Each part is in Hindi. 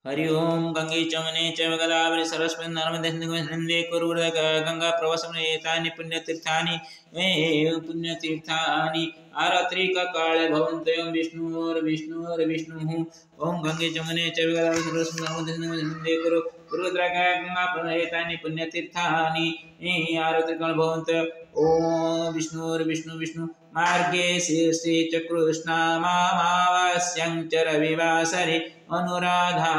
हरि ओम गंगे चमने चैव गोदावरी सरस्वती नर्मदे सिंधु कुरु गंगा प्रवसने एतानि पुण्यतीर्थानि पुण्यतीर्थानि आरात्रिक काले भवन्त्यं विष्णुर्विष्णुः ओम गंगे चमने चैव गोदावरी सरस्वती नर्मदे सिंधु कुरु गंगा प्रवसने एतानि पुण्यतीर्थानि आरात्रिक काले भवन्त्यं ओम विष्णु मार्गे शीर्षे च कृष्णामावास्यं च रविवासरे अनुराधा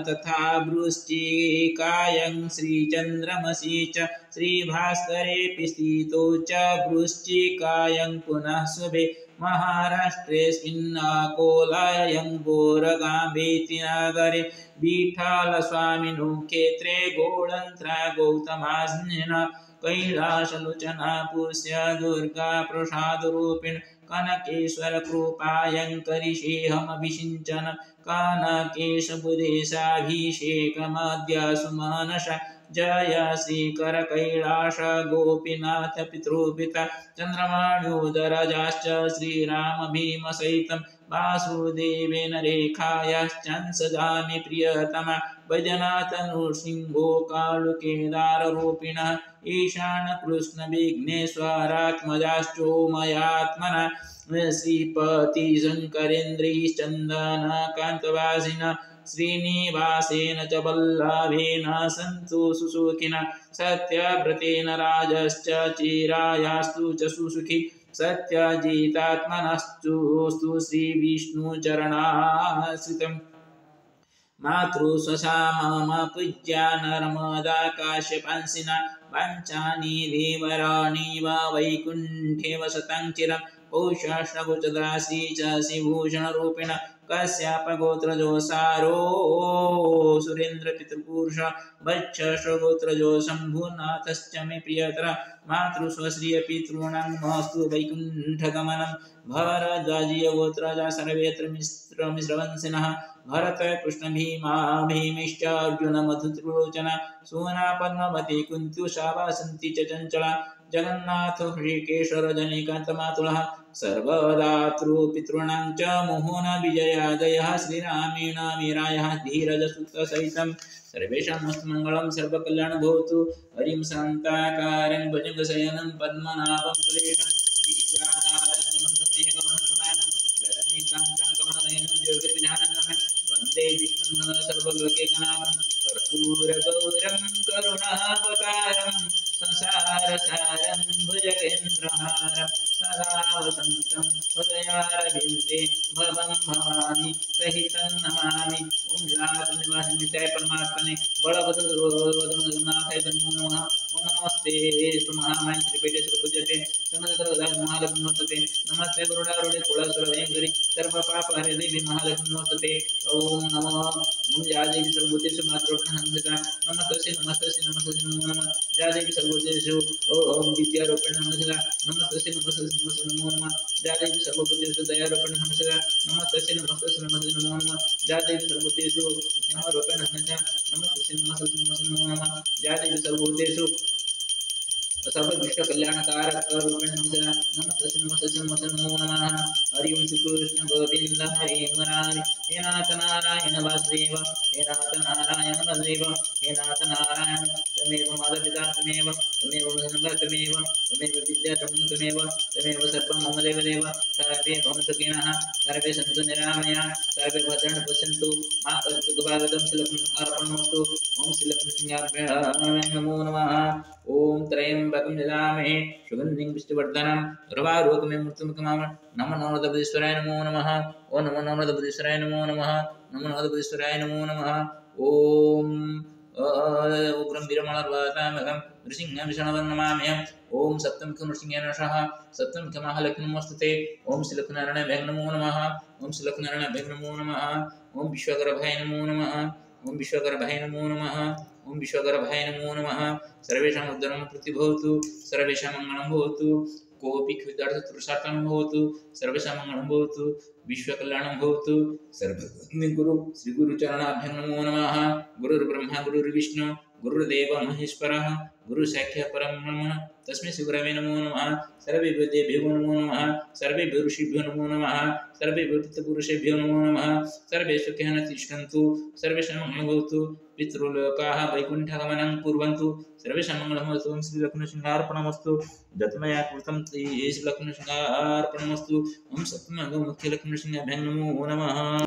तथा वृश्चिकायं श्रीचन्द्रमसि च श्रीभास्करेऽपि स्थितो च वृश्चिकायं पुनः शुभे महाराष्ट्रेऽस्मिन्नाकोलायं गोरगाम्बेति नगरे विठ्ठलस्वामिनो क्षेत्रे गोळन्त्रा गौतमास्मिन् कैलासलोचना पुष्य दुर्गा प्रसादरूपिण कनकेश्वर कृपायङ्करिषेऽहमभिषिञ्चन कानकेशबुधेशाभिषेकमद्य सुमनसा जय श्रीकर कैलास गोपीनाथ पितृपिता चन्द्रमाण्योदरजाश्च श्रीराम भीम सहितं वासुदेवेन रेखायाश्चंसदामि प्रियतमा वैद्यनाथ नृसिंहो कालुकेदाररूपिणः ईशान कृष्ण विघ्नेश्वरात्मजाश्चोमयात्मना श्रीपति शङ्करेन्द्रैश्चन्दनकान्तवासिना श्रीनिवासेन च वल्लभेन सन्तु सुसुखिनः सत्यव्रतेन राजश्च चिरायास्तु च सुसुखी सत्यजितात्मनस्तु श्रीविष्णुचरणाश्रितम् मातृस्वसामपूज्या नर्मदाकाश्यपांसिना वाञ्छानि देवराणि वा वैकुण्ठे वसतां चिरं कौशाश्रगोचदासी च श्रीभूषणरूपिण कश्यपगोत्रजो सारो सुरेन्द्रपितृपुरुष वत्सश्रगोत्रजो शम्भुनाथश्च मे प्रियतर मातृस्वश्रियपितॄणां नमस्तु वैकुण्ठगमनं भरद्वाजीयगोत्रजा सर्वेऽत्र मिश्रवंशिनः भरत कृष्ण भीमा भीमिश्च अर्जुन मधुत्रिलोचन सूना पद्मावती कुन्त्युषा वासन्ति च चञ्चला जगन्नाथ ऋषिकेश रजनीकान्तमातुलः सर्वदातृपितॄणां च मोहन विजयादयः श्रीरामेण वीरायः धीरजसुतसहितं सर्वेषां मङ्गलं सर्वकल्याणं भवतु हरिं शान्ताकारं भुजगशयनं पद्मनाभं सुरेशं विश्वाधारं मेघवर्णसमानं लक्ष्मीकान्तं कमलनयनं ज्योतिर्विधानं वन्दे विष्णुं सर्वलोकैकनाथं कर्पूरगौरं करुणावतारं संसारसारं भुजगेन्द्रहारं सदा वसन्तं हृदयारविन्दे भवं भवानी सहितं नमामि ॐ निवासनित्याय परमात्मने बलवदनाथाय नमो नमः ॐ नमस्ते महामाय त्रिपेटे सुपूज्यते महालक्ष्मी नमस्ते गरुडारूढे कुलसुरभयङ्करि सर्वपापहरे देवी महालक्ष्मी नमस्ते ॐ नमः ॐ या देवी सर्वभूतेषु मातृरूपेण नमस्ते नमो नमः या देवी सर्वभूतेषु ॐ विद्यारूपेण नमस्ते नमो नमः या देवी सर्वभूतेषु दयारूपेण नमस्ते नमो नमः या देवी सर्वभूतेषु क्षमारूपेण नमस्ते नमो नमः या देवी सर्वभूतेषु सर्वदुष्ट कल्याणकारक रूपेण नमस्ते नमो नमः हरि ओम श्री कृष्ण गोविंद हरे मुरारी हे नाथ नारायण वासुदेव हे नाथ नारायण वासुदेव हे नाथ नारायण तमेव माता तमेव तमेव विद्या तमेव सर्वं मम देव सर्वे भवन्तु सुखिनः सर्वे सन्तु निरामयाः सर्वे भद्राणि पश्यन्तु मा कश्चित् दुःखभाग्यं श्रीलक्ष्मीर्पणमस्तु ओम श्रीलक्ष्मीसिंहाय नमो नमः ओम त्र्यंबकं यजामहे सुगन्धिं पुष्टिवर्धनं उर्वारुकमिव मृत्युमुखमामृतं नमो नमोदबुधीश्वराय नमो नमः ओम नमो नमोदबुधीश्वराय नमो नमः नमो नमोदबुधीश्वराय नमो नमः ओम उग्रं वीरमणर्वतामहं नृसिंहं विष्णुं नमाम्यहम् ओम सप्तमुखं नृसिंहाय नमः सप्तमुखमहालक्ष्मी नमोस्तुते ओम श्रीलक्ष्मीनारायणाय नमो नमः ओम श्रीलक्ष्मीनारायणाय नमो नमः ओम विश्वकर्माय नमो नमः ओम विश्वकर्माय नमो नमः ओम विश्वकर्माय नमो नमः सर्वेषां उद्धरणं प्रतिभवतु सर्वेषां मङ्गलं भवतु कोऽपि क्षुधार्थतृषार्थं भवतु सर्वेषां मङ्गलं भवतु विश्वकल्याणं भवतु सर्वज्ञगुरु श्रीगुरुचरणाभ्यां नमो नमः गुरुर्ब्रह्मा गुरुर्विष्णु गुरुदेव महेश्वरः गुरुसाक्षात् परब्रह्म तस्मै श्री गुरवे नमो नमः। सर्वेभ्यो देवेभ्यो नमो नमः। सर्वेभ्यो ऋषिभ्यो नमो नमः। सर्वेभ्यो पितृपुरुषेभ्यो नमो नमः। सर्वे सुखिनः तिष्ठन्तु सर्वेषां मङ्गलं भवतु। पितृलोकाः वैकुण्ठगमनं कुर्वन्तु सर्वेषां मङ्गलं भवतु। श्रीलक्ष्मीनृसिंहार्पणमस्तु। यत्मया कृतं श्रीलक्ष्मीनृसिंहार्पणमस्तु। ओम सत्यमेव मुख्यलक्ष्मीनृसिंहाभ्यां नमो नमः।